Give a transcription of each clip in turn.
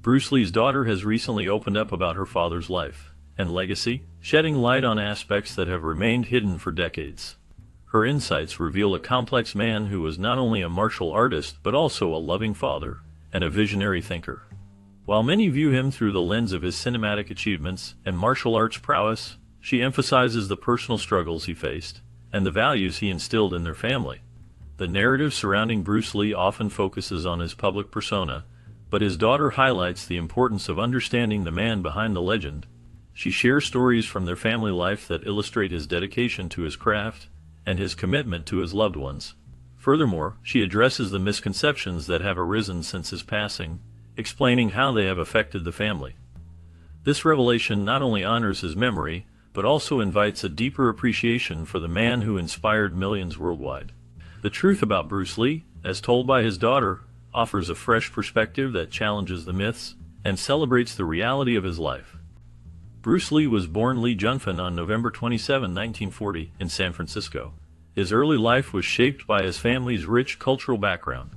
Bruce Lee's daughter has recently opened up about her father's life and legacy, shedding light on aspects that have remained hidden for decades. Her insights reveal a complex man who was not only a martial artist but also a loving father and a visionary thinker. While many view him through the lens of his cinematic achievements and martial arts prowess, she emphasizes the personal struggles he faced and the values he instilled in their family. The narrative surrounding Bruce Lee often focuses on his public persona, but his daughter highlights the importance of understanding the man behind the legend. She shares stories from their family life that illustrate his dedication to his craft and his commitment to his loved ones. Furthermore, she addresses the misconceptions that have arisen since his passing, explaining how they have affected the family. This revelation not only honors his memory, but also invites a deeper appreciation for the man who inspired millions worldwide. The truth about Bruce Lee, as told by his daughter, offers a fresh perspective that challenges the myths and celebrates the reality of his life. Bruce Lee was born Lee Junfen on November 27, 1940, in San Francisco. His early life was shaped by his family's rich cultural background.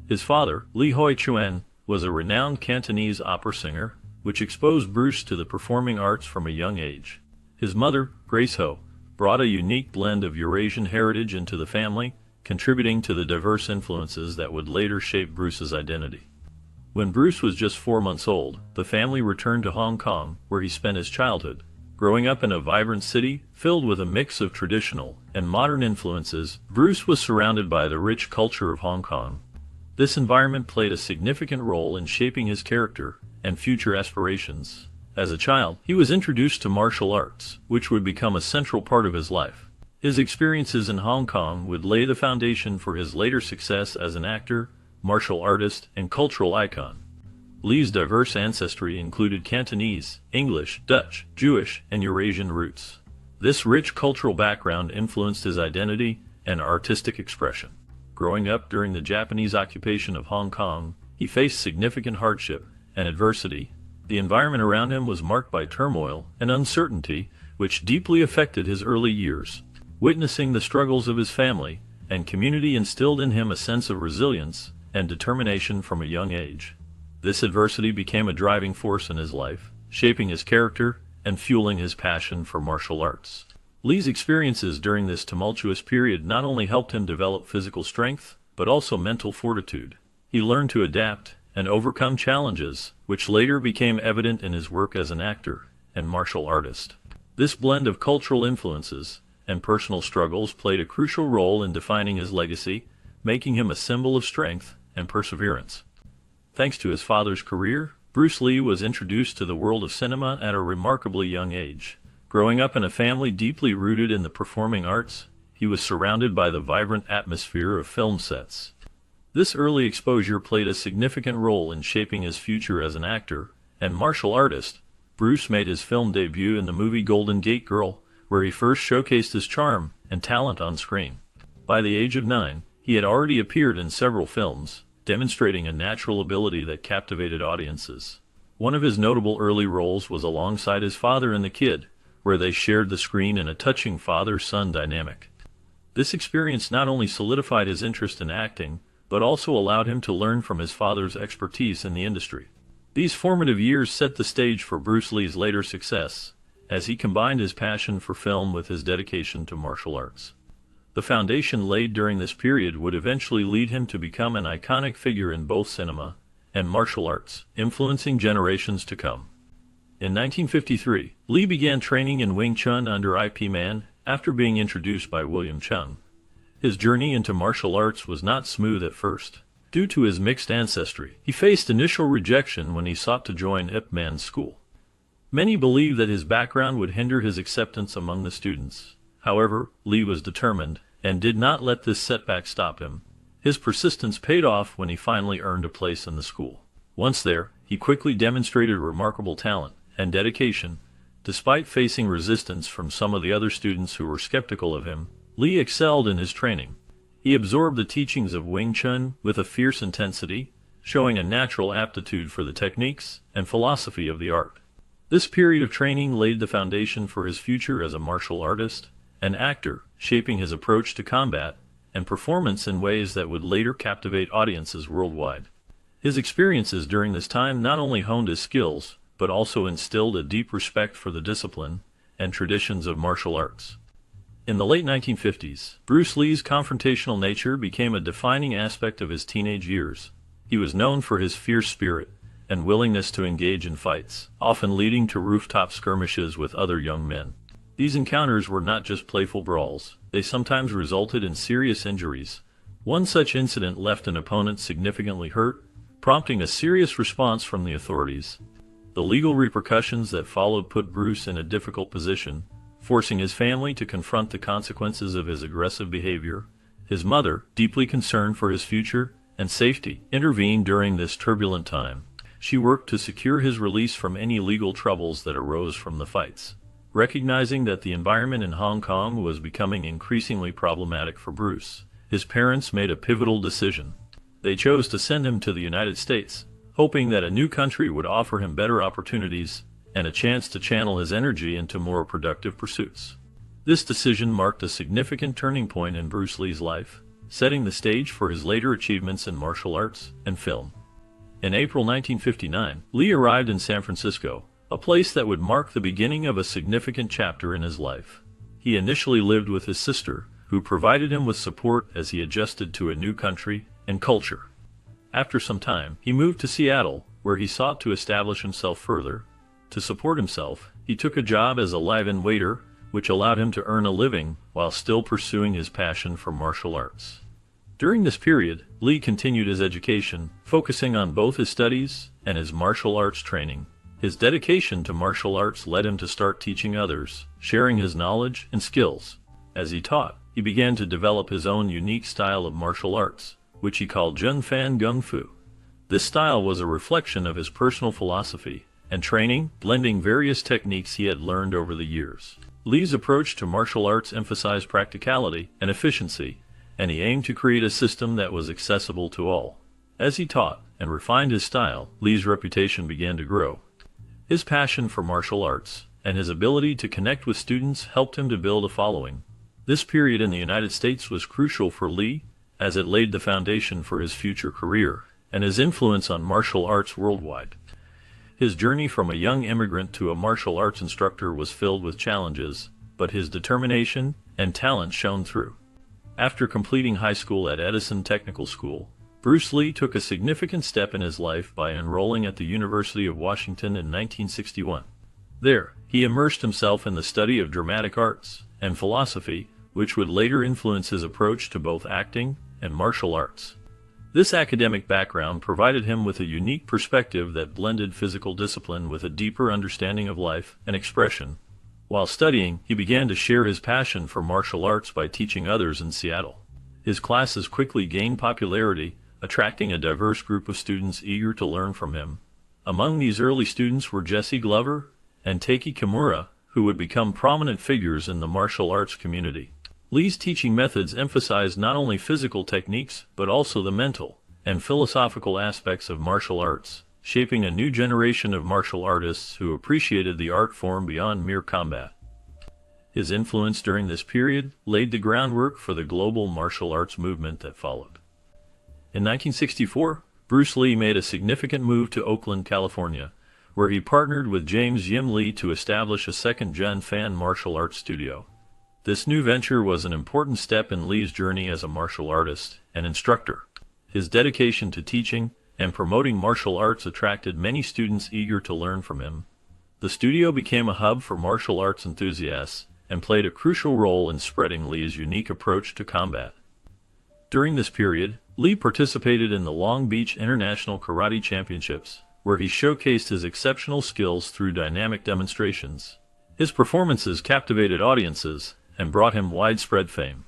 His father, Lee Hoi Chuen, was a renowned Cantonese opera singer, which exposed Bruce to the performing arts from a young age. His mother, Grace Ho, brought a unique blend of Eurasian heritage into the family, contributing to the diverse influences that would later shape Bruce's identity. When Bruce was just 4 months old, the family returned to Hong Kong, where he spent his childhood. Growing up in a vibrant city filled with a mix of traditional and modern influences, Bruce was surrounded by the rich culture of Hong Kong. This environment played a significant role in shaping his character and future aspirations. As a child, he was introduced to martial arts, which would become a central part of his life. His experiences in Hong Kong would lay the foundation for his later success as an actor, martial artist, and cultural icon. Lee's diverse ancestry included Cantonese, English, Dutch, Jewish, and Eurasian roots. This rich cultural background influenced his identity and artistic expression. Growing up during the Japanese occupation of Hong Kong, he faced significant hardship and adversity. The environment around him was marked by turmoil and uncertainty, which deeply affected his early years. Witnessing the struggles of his family and community instilled in him a sense of resilience and determination from a young age. This adversity became a driving force in his life, shaping his character and fueling his passion for martial arts. Lee's experiences during this tumultuous period not only helped him develop physical strength, but also mental fortitude. He learned to adapt and overcome challenges, which later became evident in his work as an actor and martial artist. This blend of cultural influences and personal struggles played a crucial role in defining his legacy, making him a symbol of strength and perseverance. Thanks to his father's career, Bruce Lee was introduced to the world of cinema at a remarkably young age. Growing up in a family deeply rooted in the performing arts, he was surrounded by the vibrant atmosphere of film sets. This early exposure played a significant role in shaping his future as an actor and martial artist. Bruce made his film debut in the movie Golden Gate Girl, where he first showcased his charm and talent on screen. By the age of 9, he had already appeared in several films, demonstrating a natural ability that captivated audiences. One of his notable early roles was alongside his father in The Kid, where they shared the screen in a touching father-son dynamic. This experience not only solidified his interest in acting, but also allowed him to learn from his father's expertise in the industry. These formative years set the stage for Bruce Lee's later success, as he combined his passion for film with his dedication to martial arts. The foundation laid during this period would eventually lead him to become an iconic figure in both cinema and martial arts, influencing generations to come. In 1953, Lee began training in Wing Chun under Ip Man after being introduced by William Chung. His journey into martial arts was not smooth at first. Due to his mixed ancestry, he faced initial rejection when he sought to join Ip Man's school. Many believed that his background would hinder his acceptance among the students. However, Lee was determined and did not let this setback stop him. His persistence paid off when he finally earned a place in the school. Once there, he quickly demonstrated remarkable talent and dedication. Despite facing resistance from some of the other students who were skeptical of him, Lee excelled in his training. He absorbed the teachings of Wing Chun with a fierce intensity, showing a natural aptitude for the techniques and philosophy of the art. This period of training laid the foundation for his future as a martial artist and actor, shaping his approach to combat and performance in ways that would later captivate audiences worldwide. His experiences during this time not only honed his skills, but also instilled a deep respect for the discipline and traditions of martial arts. In the late 1950s, Bruce Lee's confrontational nature became a defining aspect of his teenage years. He was known for his fierce spirit and willingness to engage in fights, often leading to rooftop skirmishes with other young men. These encounters were not just playful brawls, they sometimes resulted in serious injuries. One such incident left an opponent significantly hurt, prompting a serious response from the authorities. The legal repercussions that followed put Bruce in a difficult position, forcing his family to confront the consequences of his aggressive behavior. His mother, deeply concerned for his future and safety, intervened during this turbulent time. She worked to secure his release from any legal troubles that arose from the fights. Recognizing that the environment in Hong Kong was becoming increasingly problematic for Bruce, his parents made a pivotal decision. They chose to send him to the United States, hoping that a new country would offer him better opportunities and a chance to channel his energy into more productive pursuits. This decision marked a significant turning point in Bruce Lee's life, setting the stage for his later achievements in martial arts and film. In April 1959, Lee arrived in San Francisco, a place that would mark the beginning of a significant chapter in his life. He initially lived with his sister, who provided him with support as he adjusted to a new country and culture. After some time, he moved to Seattle, where he sought to establish himself further. To support himself, he took a job as a live-in waiter, which allowed him to earn a living while still pursuing his passion for martial arts. During this period, Lee continued his education, focusing on both his studies and his martial arts training. His dedication to martial arts led him to start teaching others, sharing his knowledge and skills. As he taught, he began to develop his own unique style of martial arts, which he called Jun Fan Gung Fu. This style was a reflection of his personal philosophy and training, blending various techniques he had learned over the years. Lee's approach to martial arts emphasized practicality and efficiency, and he aimed to create a system that was accessible to all. As he taught and refined his style, Lee's reputation began to grow. His passion for martial arts and his ability to connect with students helped him to build a following. This period in the United States was crucial for Lee, as it laid the foundation for his future career and his influence on martial arts worldwide. His journey from a young immigrant to a martial arts instructor was filled with challenges, but his determination and talent shone through. After completing high school at Edison Technical School, Bruce Lee took a significant step in his life by enrolling at the University of Washington in 1961. There, he immersed himself in the study of dramatic arts and philosophy, which would later influence his approach to both acting and martial arts. This academic background provided him with a unique perspective that blended physical discipline with a deeper understanding of life and expression. While studying, he began to share his passion for martial arts by teaching others in Seattle. His classes quickly gained popularity, attracting a diverse group of students eager to learn from him. Among these early students were Jesse Glover and Taiki Kimura, who would become prominent figures in the martial arts community. Lee's teaching methods emphasized not only physical techniques, but also the mental and philosophical aspects of martial arts, shaping a new generation of martial artists who appreciated the art form beyond mere combat. His influence during this period laid the groundwork for the global martial arts movement that followed. In 1964, Bruce Lee made a significant move to Oakland, California, where he partnered with James Yim Lee to establish a second Jun Fan martial arts studio. This new venture was an important step in Lee's journey as a martial artist and instructor. His dedication to teaching and promoting martial arts attracted many students eager to learn from him. The studio became a hub for martial arts enthusiasts and played a crucial role in spreading Lee's unique approach to combat. During this period, Lee participated in the Long Beach International Karate Championships, where he showcased his exceptional skills through dynamic demonstrations. His performances captivated audiences and brought him widespread fame.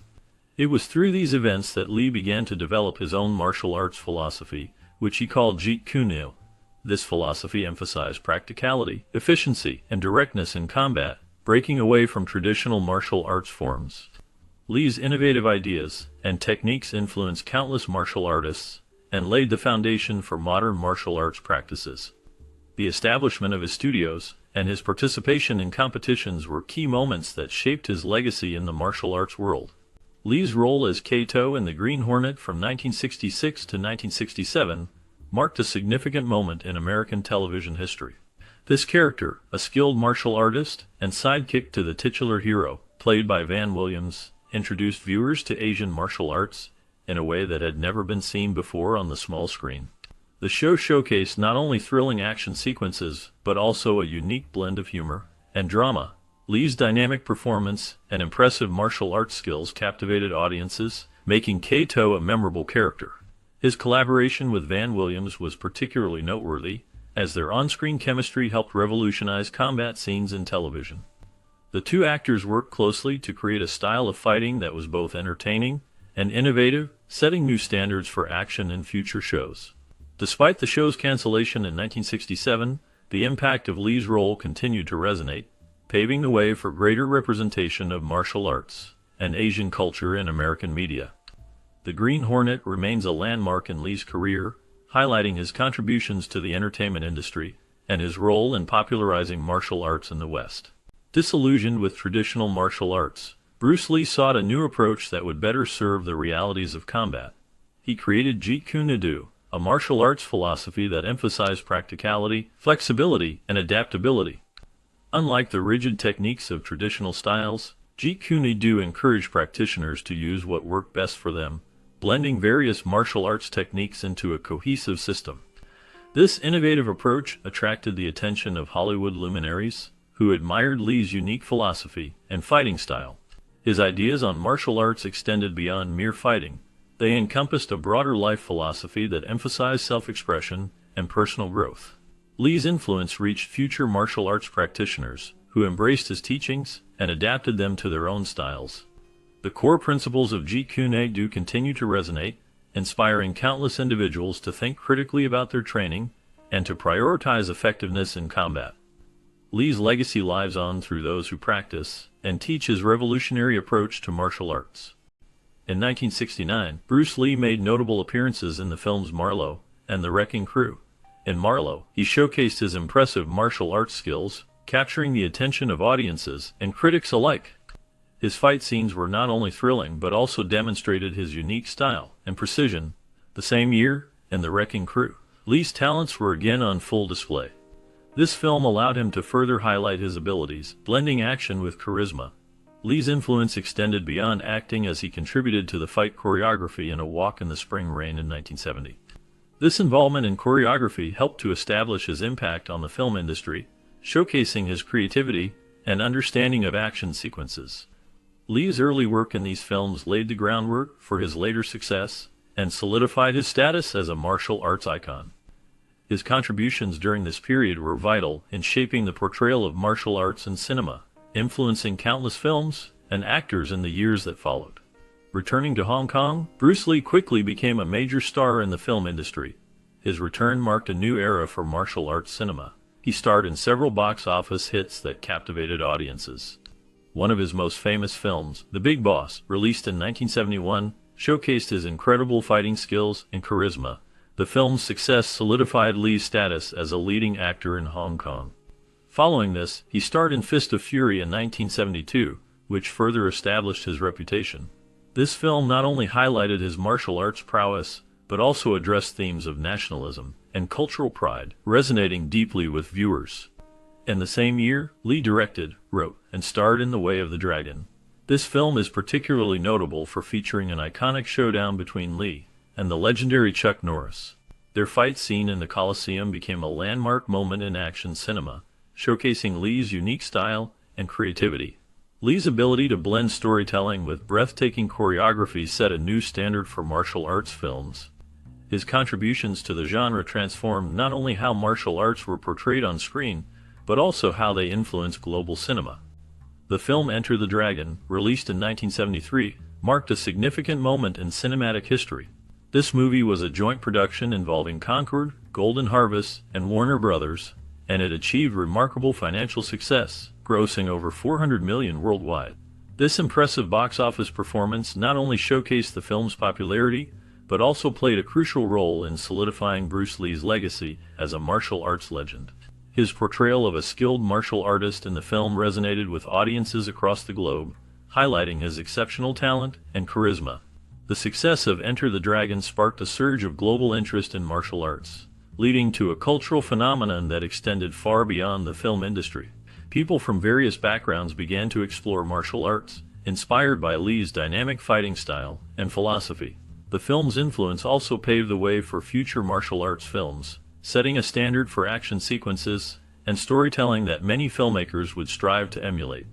It was through these events that Lee began to develop his own martial arts philosophy, which he called Jeet Kune Do. This philosophy emphasized practicality, efficiency, and directness in combat, breaking away from traditional martial arts forms. Lee's innovative ideas and techniques influenced countless martial artists and laid the foundation for modern martial arts practices. The establishment of his studios and his participation in competitions were key moments that shaped his legacy in the martial arts world. Lee's role as Kato in the Green Hornet from 1966 to 1967 marked a significant moment in American television history. This character, a skilled martial artist and sidekick to the titular hero, played by Van Williams, introduced viewers to Asian martial arts in a way that had never been seen before on the small screen. The show showcased not only thrilling action sequences, but also a unique blend of humor and drama. Lee's dynamic performance and impressive martial arts skills captivated audiences, making Kato a memorable character. His collaboration with Van Williams was particularly noteworthy, as their on-screen chemistry helped revolutionize combat scenes in television. The two actors worked closely to create a style of fighting that was both entertaining and innovative, setting new standards for action in future shows. Despite the show's cancellation in 1967, the impact of Lee's role continued to resonate, paving the way for greater representation of martial arts and Asian culture in American media. The Green Hornet remains a landmark in Lee's career, highlighting his contributions to the entertainment industry and his role in popularizing martial arts in the West. Disillusioned with traditional martial arts, Bruce Lee sought a new approach that would better serve the realities of combat. He created Jeet Kune Do, a martial arts philosophy that emphasized practicality, flexibility, and adaptability. Unlike the rigid techniques of traditional styles, Jeet Kune Do encouraged practitioners to use what worked best for them, blending various martial arts techniques into a cohesive system. This innovative approach attracted the attention of Hollywood luminaries, who admired Lee's unique philosophy and fighting style. His ideas on martial arts extended beyond mere fighting. They encompassed a broader life philosophy that emphasized self-expression and personal growth. Lee's influence reached future martial arts practitioners, who embraced his teachings and adapted them to their own styles. The core principles of Jeet Kune Do continue to resonate, inspiring countless individuals to think critically about their training and to prioritize effectiveness in combat. Lee's legacy lives on through those who practice and teach his revolutionary approach to martial arts. In 1969, Bruce Lee made notable appearances in the films Marlowe and The Wrecking Crew. In Marlowe, he showcased his impressive martial arts skills, capturing the attention of audiences and critics alike. His fight scenes were not only thrilling but also demonstrated his unique style and precision. The same year, in The Wrecking Crew, Lee's talents were again on full display. This film allowed him to further highlight his abilities, blending action with charisma. Lee's influence extended beyond acting as he contributed to the fight choreography in A Walk in the Spring Rain in 1970. This involvement in choreography helped to establish his impact on the film industry, showcasing his creativity and understanding of action sequences. Lee's early work in these films laid the groundwork for his later success and solidified his status as a martial arts icon. His contributions during this period were vital in shaping the portrayal of martial arts in cinema, influencing countless films and actors in the years that followed. Returning to Hong Kong, Bruce Lee quickly became a major star in the film industry. His return marked a new era for martial arts cinema. He starred in several box office hits that captivated audiences. One of his most famous films, The Big Boss, released in 1971, showcased his incredible fighting skills and charisma. The film's success solidified Lee's status as a leading actor in Hong Kong. Following this, he starred in Fist of Fury in 1972, which further established his reputation. This film not only highlighted his martial arts prowess, but also addressed themes of nationalism and cultural pride, resonating deeply with viewers. In the same year, Lee directed, wrote, and starred in The Way of the Dragon. This film is particularly notable for featuring an iconic showdown between Lee and the legendary Chuck Norris. Their fight scene in the Coliseum became a landmark moment in action cinema, showcasing Lee's unique style and creativity. Lee's ability to blend storytelling with breathtaking choreography set a new standard for martial arts films. His contributions to the genre transformed not only how martial arts were portrayed on screen, but also how they influenced global cinema. The film Enter the Dragon, released in 1973, marked a significant moment in cinematic history. This movie was a joint production involving Concord, Golden Harvest, and Warner Brothers, and it achieved remarkable financial success, grossing over $400 million worldwide. This impressive box office performance not only showcased the film's popularity, but also played a crucial role in solidifying Bruce Lee's legacy as a martial arts legend. His portrayal of a skilled martial artist in the film resonated with audiences across the globe, highlighting his exceptional talent and charisma. The success of Enter the Dragon sparked a surge of global interest in martial arts, leading to a cultural phenomenon that extended far beyond the film industry. People from various backgrounds began to explore martial arts, inspired by Lee's dynamic fighting style and philosophy. The film's influence also paved the way for future martial arts films, setting a standard for action sequences and storytelling that many filmmakers would strive to emulate.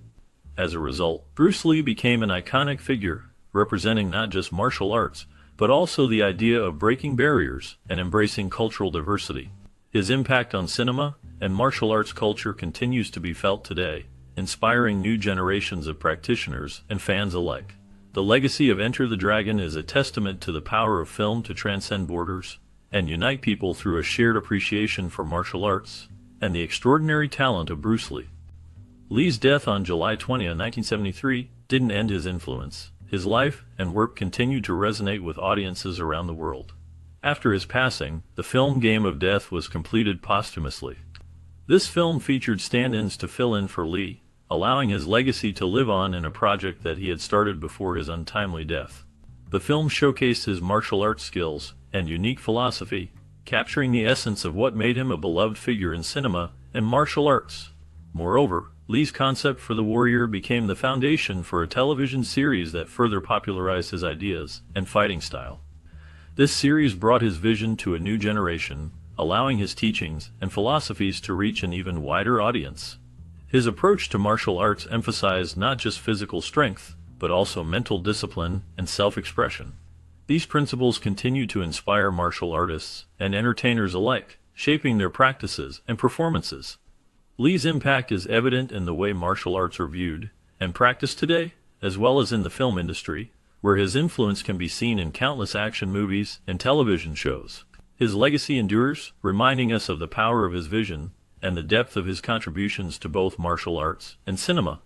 As a result, Bruce Lee became an iconic figure, representing not just martial arts, but also the idea of breaking barriers and embracing cultural diversity. His impact on cinema and martial arts culture continues to be felt today, inspiring new generations of practitioners and fans alike. The legacy of Enter the Dragon is a testament to the power of film to transcend borders and unite people through a shared appreciation for martial arts and the extraordinary talent of Bruce Lee. Lee's death on July 20, 1973, didn't end his influence. His life and work continued to resonate with audiences around the world. After his passing, the film Game of Death was completed posthumously. This film featured stand-ins to fill in for Lee, allowing his legacy to live on in a project that he had started before his untimely death. The film showcased his martial arts skills and unique philosophy, capturing the essence of what made him a beloved figure in cinema and martial arts. Moreover, Lee's concept for the warrior became the foundation for a television series that further popularized his ideas and fighting style. This series brought his vision to a new generation, allowing his teachings and philosophies to reach an even wider audience. His approach to martial arts emphasized not just physical strength, but also mental discipline and self-expression. These principles continue to inspire martial artists and entertainers alike, shaping their practices and performances. Lee's impact is evident in the way martial arts are viewed and practiced today, as well as in the film industry, where his influence can be seen in countless action movies and television shows. His legacy endures, reminding us of the power of his vision and the depth of his contributions to both martial arts and cinema.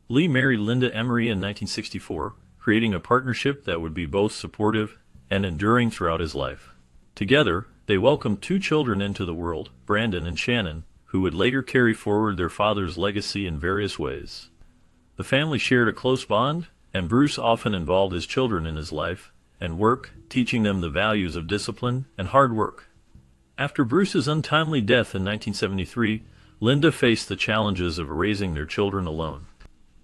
Lee married Linda Emery in 1964, creating a partnership that would be both supportive and enduring throughout his life. Together, they welcomed 2 children into the world, Brandon and Shannon, who would later carry forward their father's legacy in various ways. The family shared a close bond, and Bruce often involved his children in his life and work, teaching them the values of discipline and hard work. After Bruce's untimely death in 1973, Linda faced the challenges of raising their children alone.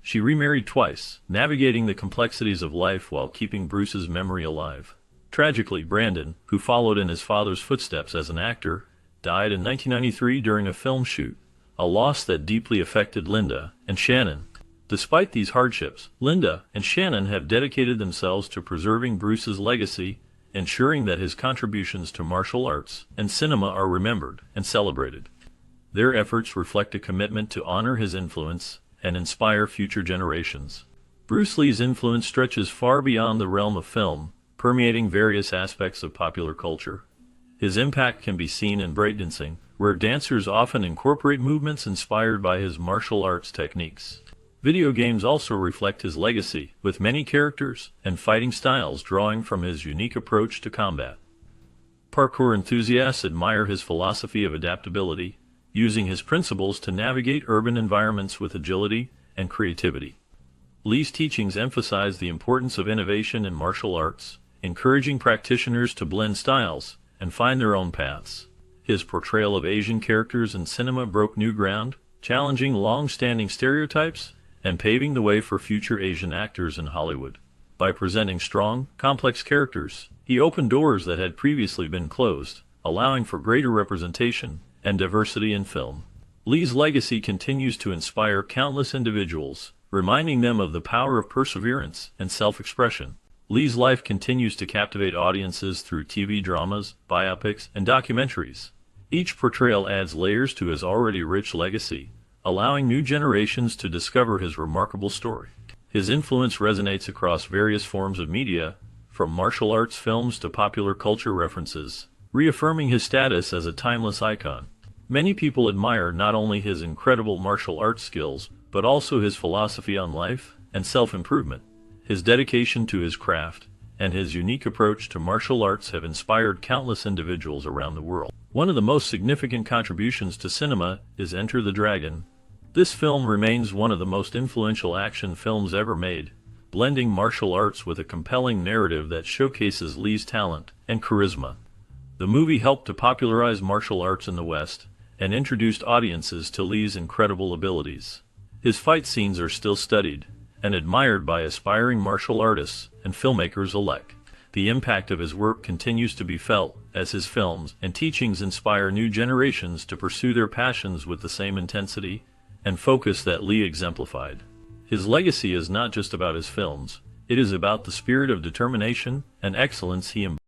She remarried twice, navigating the complexities of life while keeping Bruce's memory alive. Tragically, Brandon, who followed in his father's footsteps as an actor, died in 1993 during a film shoot, a loss that deeply affected Linda and Shannon. Despite these hardships, Linda and Shannon have dedicated themselves to preserving Bruce's legacy, ensuring that his contributions to martial arts and cinema are remembered and celebrated. Their efforts reflect a commitment to honor his influence and inspire future generations. Bruce Lee's influence stretches far beyond the realm of film, permeating various aspects of popular culture. His impact can be seen in breakdancing, where dancers often incorporate movements inspired by his martial arts techniques. Video games also reflect his legacy, with many characters and fighting styles drawing from his unique approach to combat. Parkour enthusiasts admire his philosophy of adaptability, using his principles to navigate urban environments with agility and creativity. Lee's teachings emphasize the importance of innovation in martial arts, encouraging practitioners to blend styles and find their own paths. His portrayal of Asian characters in cinema broke new ground, challenging long-standing stereotypes and paving the way for future Asian actors in Hollywood. By presenting strong, complex characters, he opened doors that had previously been closed, allowing for greater representation and diversity in film. Lee's legacy continues to inspire countless individuals, reminding them of the power of perseverance and self-expression. Lee's life continues to captivate audiences through TV dramas, biopics, and documentaries. Each portrayal adds layers to his already rich legacy, allowing new generations to discover his remarkable story. His influence resonates across various forms of media, from martial arts films to popular culture references, reaffirming his status as a timeless icon. Many people admire not only his incredible martial arts skills, but also his philosophy on life and self-improvement. His dedication to his craft and his unique approach to martial arts have inspired countless individuals around the world. One of the most significant contributions to cinema is Enter the Dragon. This film remains one of the most influential action films ever made, blending martial arts with a compelling narrative that showcases Lee's talent and charisma. The movie helped to popularize martial arts in the West and introduced audiences to Lee's incredible abilities. His fight scenes are still studied and admired by aspiring martial artists and filmmakers alike. The impact of his work continues to be felt as his films and teachings inspire new generations to pursue their passions with the same intensity and focus that Lee exemplified. His legacy is not just about his films, it is about the spirit of determination and excellence he embodied.